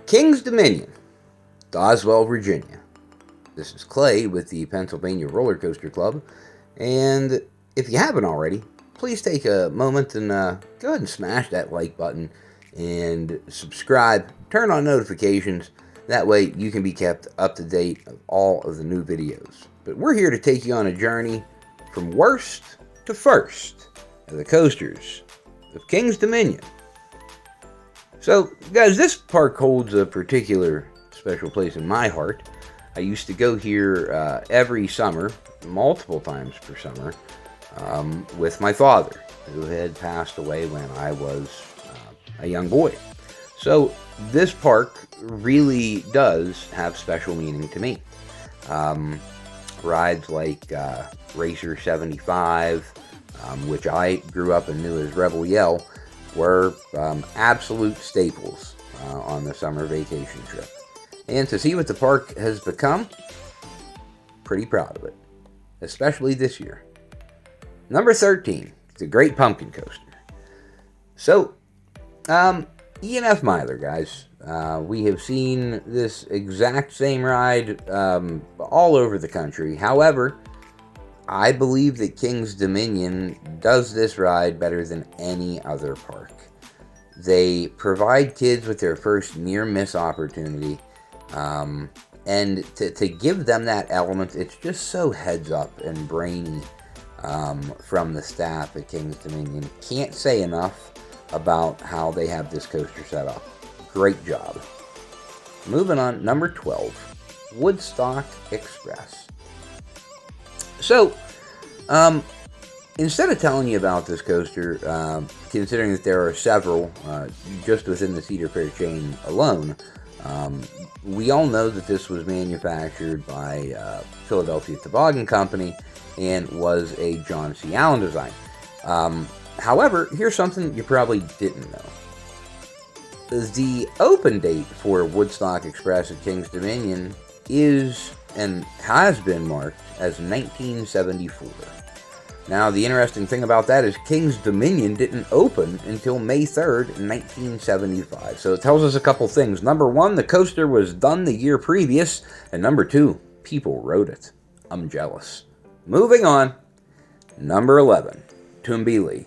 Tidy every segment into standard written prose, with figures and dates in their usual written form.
King's Dominion, Doswell, Virginia. This is Clay with the Pennsylvania Roller Coaster Club, and if you haven't already, please take a moment and go ahead and smash that like button and subscribe, turn on notifications. That way you can be kept up to date of all of the new videos. But we're here to take you on a journey from worst to first of the coasters of King's Dominion. So, guys, this park holds a particular special place in my heart. I used to go here every summer, multiple times per summer, with my father, who had passed away when I was a young boy. So, this park really does have special meaning to me. Rides like Racer 75, which I grew up and knew as Rebel Yell, were absolute staples on the summer vacation trip. And to see what the park has become, pretty proud of it, especially this year. Number 13, the Great Pumpkin Coaster. So, E&F Miler, guys. We have seen this exact same ride all over the country. However, I believe that King's Dominion does this ride better than any other park. They provide kids with their first near-miss opportunity, and to give them that element, it's just so heads-up and brainy from the staff at King's Dominion. Can't say enough about how they have this coaster set up. Great job. Moving on, number 12, Woodstock Express. So, instead of telling you about this coaster, considering that there are several just within the Cedar Fair chain alone, we all know that this was manufactured by Philadelphia Toboggan Company and was a John C. Allen design. However, here's something you probably didn't know. The open date for Woodstock Express at King's Dominion is and has been marked as 1974. Now, the interesting thing about that is King's Dominion didn't open until May 3rd, 1975. So it tells us a couple things. Number one, the coaster was done the year previous. And number two, people rode it. I'm jealous. Moving on. Number 11, Tumil.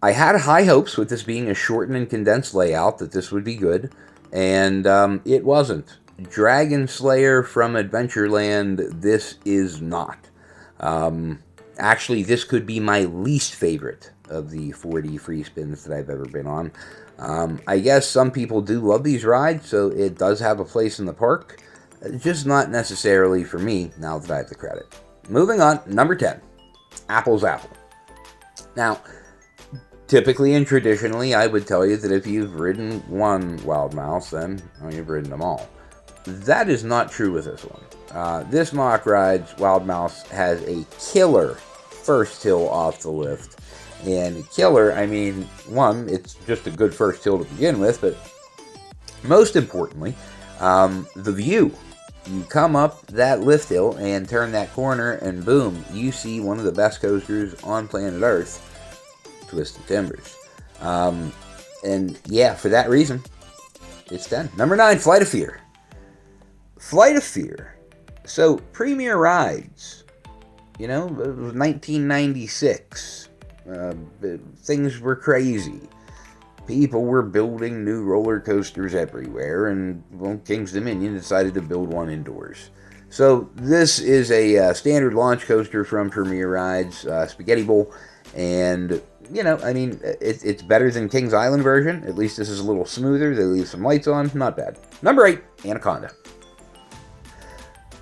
I had high hopes with this being a shortened and condensed layout that this would be good. And it wasn't. Dragon Slayer from Adventureland, this is not. Actually, this could be my least favorite of the 4D free spins that I've ever been on. I guess some people do love these rides, so it does have a place in the park. Just not necessarily for me, now that I have the credit. Moving on, number 10, Apple's Apple. Now, typically and traditionally, I would tell you that if you've ridden one Wild Mouse, then you've ridden them all. That is not true with this one. This mock ride's Wild Mouse has a killer first hill off the lift. And killer, I mean, one, it's just a good first hill to begin with, but most importantly, the view. You come up that lift hill and turn that corner, and boom, you see one of the best coasters on planet Earth, Twisted Timbers. And yeah, for that reason, it's 10. Number 9, Flight of Fear. Flight of Fear. So, Premier Rides, it was 1996. Things were crazy. People were building new roller coasters everywhere, and, King's Dominion decided to build one indoors. So, this is a standard launch coaster from Premier Rides, Spaghetti Bowl, and, it's better than King's Island version. At least this is a little smoother. They leave some lights on. Not bad. Number 8, Anaconda.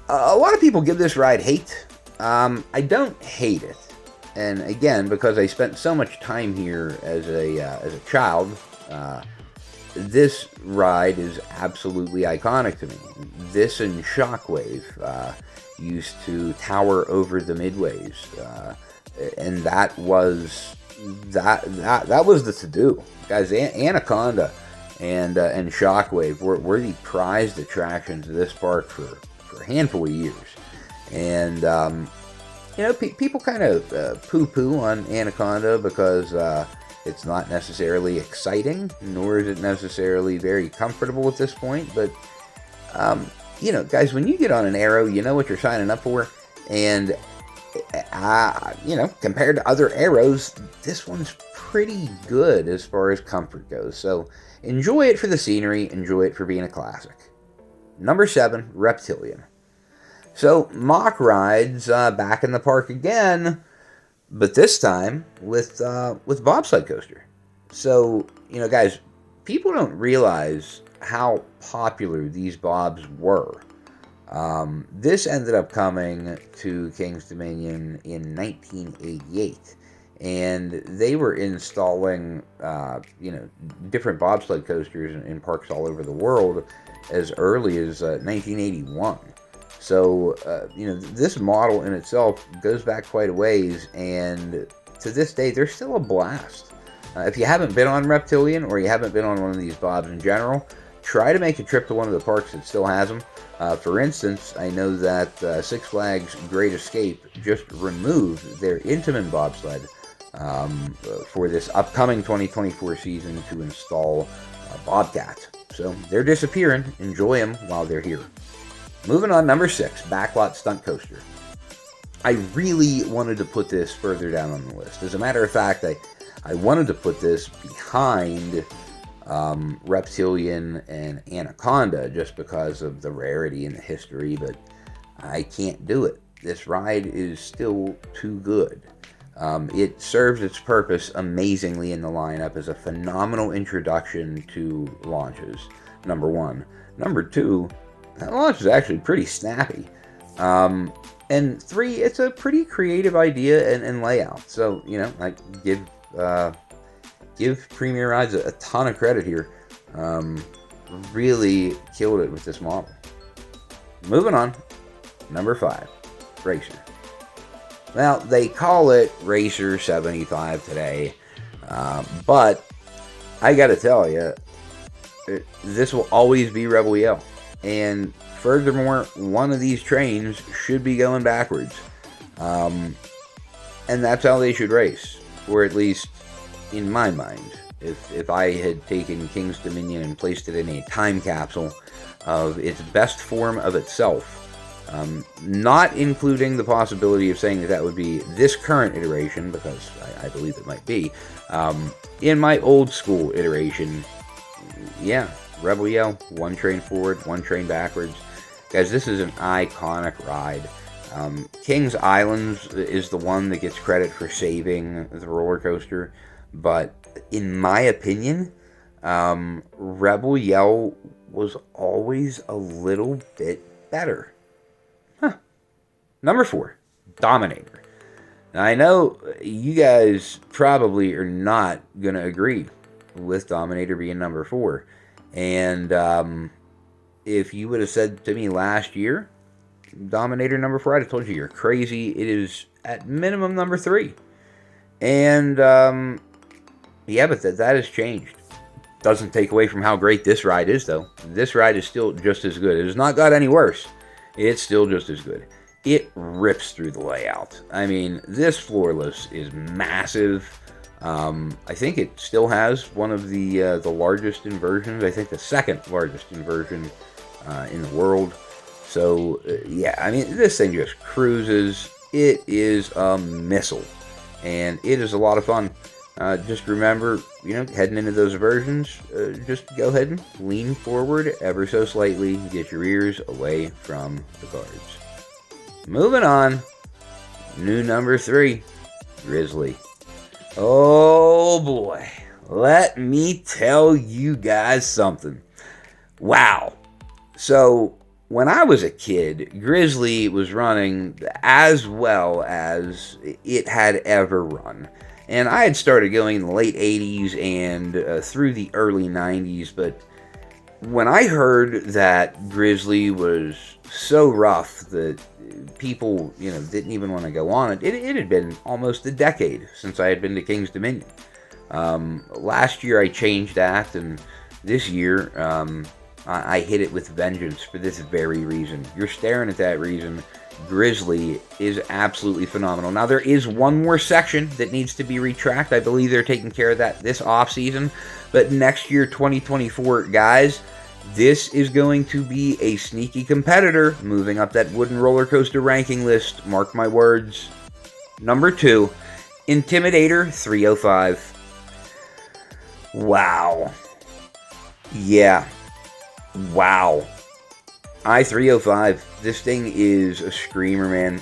A lot of people give this ride hate. I don't hate it. And again, because I spent so much time here as a child, this ride is absolutely iconic to me. This and Shockwave used to tower over the midways, and that was the to-do, guys. Anaconda and Shockwave were the prized attractions of this park for a handful of years. And people kind of poo-poo on Anaconda because It's not necessarily exciting, nor is it necessarily very comfortable at this point, but, guys, when you get on an arrow, you know what you're signing up for, and, compared to other arrows, this one's pretty good as far as comfort goes, so enjoy it for the scenery, enjoy it for being a classic. Number 7, Reptilian. So, mock rides back in the park again, but this time with bobsled coaster. So, guys, people don't realize how popular these bobs were. This ended up coming to King's Dominion in 1988, and they were installing, different bobsled coasters in parks all over the world as early as 1981. So, this model in itself goes back quite a ways, and to this day, they're still a blast. If you haven't been on Reptilian, or you haven't been on one of these bobs in general, try to make a trip to one of the parks that still has them. For instance, I know that Six Flags Great Escape just removed their Intamin bobsled for this upcoming 2024 season to install Bobcat. So, they're disappearing. Enjoy them while they're here. Moving on, number 6, Backlot Stunt Coaster. I really wanted to put this further down on the list. As a matter of fact, I wanted to put this behind Reptilian and Anaconda just because of the rarity and the history, but I can't do it. This ride is still too good. It serves its purpose amazingly in the lineup as a phenomenal introduction to launches, number 1. Number 2, that launch is actually pretty snappy. And 3, it's a pretty creative idea and layout. So, give Premier Rides a ton of credit here. Really killed it with this model. Moving on, number 5, Racer. Well, they call it Racer 75 today, but I gotta tell you, this will always be Rebel Yell. And furthermore, one of these trains should be going backwards. And that's how they should race. Or at least, in my mind, if I had taken King's Dominion and placed it in a time capsule of its best form of itself, not including the possibility of saying that would be this current iteration, because I believe it might be, in my old school iteration, yeah, Rebel Yell, one train forward, one train backwards. Guys, this is an iconic ride. Kings Islands is the one that gets credit for saving the roller coaster, but in my opinion, Rebel Yell was always a little bit better. Number 4, Dominator. Now, I know you guys probably are not going to agree with Dominator being number 4. And if you would have said to me last year, Dominator number 4, I'd have told you you're crazy. It is at minimum number 3. And, yeah, but that has changed. Doesn't take away from how great this ride is, though. This ride is still just as good. It has not got any worse. It's still just as good. It rips through the layout. I mean, this floorless is massive. I think it still has one of the largest inversions. I think the second largest inversion in the world. So, yeah, I mean, this thing just cruises. It is a missile. And it is a lot of fun. Just remember, heading into those versions, just go ahead and lean forward ever so slightly. Get your ears away from the cards. Moving on, new number 3, Grizzly. Oh boy, let me tell you guys something. Wow. So, when I was a kid, Grizzly was running as well as it had ever run. And I had started going in the late 80s and through the early 90s, but when I heard that Grizzly was so rough that people, didn't even want to go on it, it had been almost a decade since I had been to King's Dominion. Last year I changed that, and this year I hit it with vengeance for this very reason. You're staring at that reason, Grizzly is absolutely phenomenal. Now, there is one more section that needs to be retracked. I believe they're taking care of that this off-season. But next year, 2024, guys, this is going to be a sneaky competitor moving up that wooden roller coaster ranking list. Mark my words. Number 2, Intimidator 305. Wow. Yeah. Wow. I-305. This thing is a screamer, man.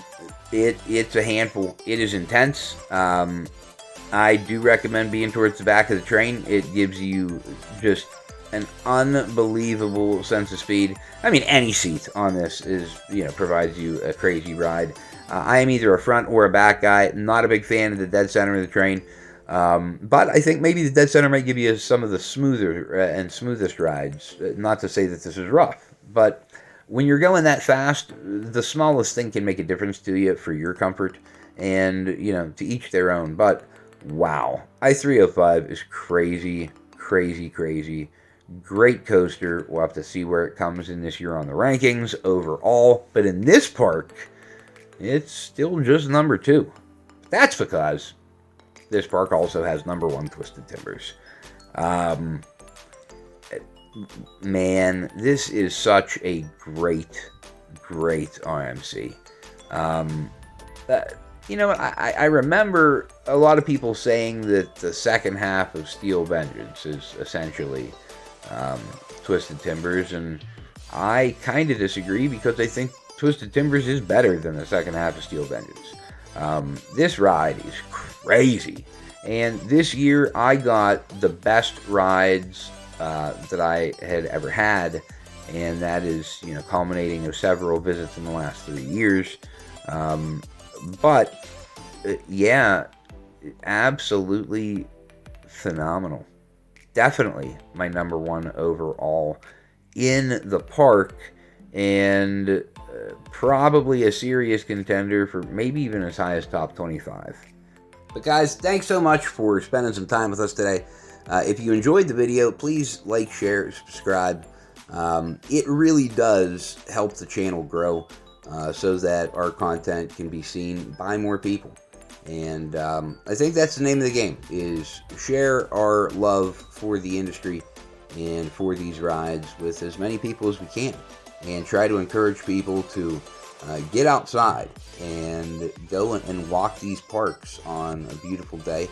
It's a handful. It is intense. I do recommend being towards the back of the train. It gives you just an unbelievable sense of speed. I mean, any seat on this is, provides you a crazy ride. I am either a front or a back guy. Not a big fan of the dead center of the train. But I think maybe the dead center might give you some of the smoother and smoothest rides. Not to say that this is rough, but when you're going that fast, the smallest thing can make a difference to you for your comfort, and, to each their own. But, wow. I-305 is crazy, crazy, crazy. Great coaster. We'll have to see where it comes in this year on the rankings overall. But in this park, it's still just number 2. That's because this park also has number 1 Twisted Timbers. Man, this is such a great, great RMC. I remember a lot of people saying that the second half of Steel Vengeance is essentially Twisted Timbers, and I kind of disagree because I think Twisted Timbers is better than the second half of Steel Vengeance. This ride is crazy, and this year I got the best rides that I had ever had, and that is, culminating of several visits in the last 3 years. But yeah, absolutely phenomenal. Definitely my number 1 overall in the park, and probably a serious contender for maybe even as high as top 25. But guys, thanks so much for spending some time with us today. If you enjoyed the video, please like, share, subscribe. It really does help the channel grow so that our content can be seen by more people. And I think that's the name of the game, is share our love for the industry and for these rides with as many people as we can. And try to encourage people to get outside and go and walk these parks on a beautiful day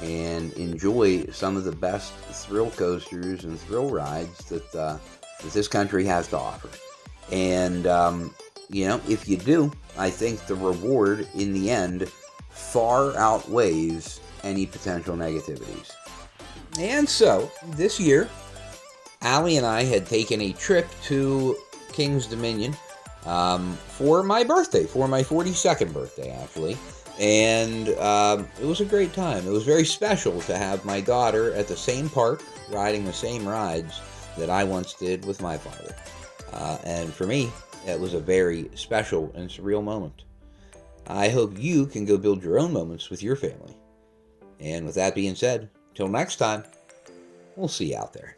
and enjoy some of the best thrill coasters and thrill rides that this country has to offer. And, if you do, I think the reward in the end far outweighs any potential negativities. And so, this year, Allie and I had taken a trip to King's Dominion for my birthday, for my 42nd birthday, actually. And it was a great time. It was very special to have my daughter at the same park, riding the same rides that I once did with my father. And for me, it was a very special and surreal moment. I hope you can go build your own moments with your family. And with that being said, till next time, we'll see you out there.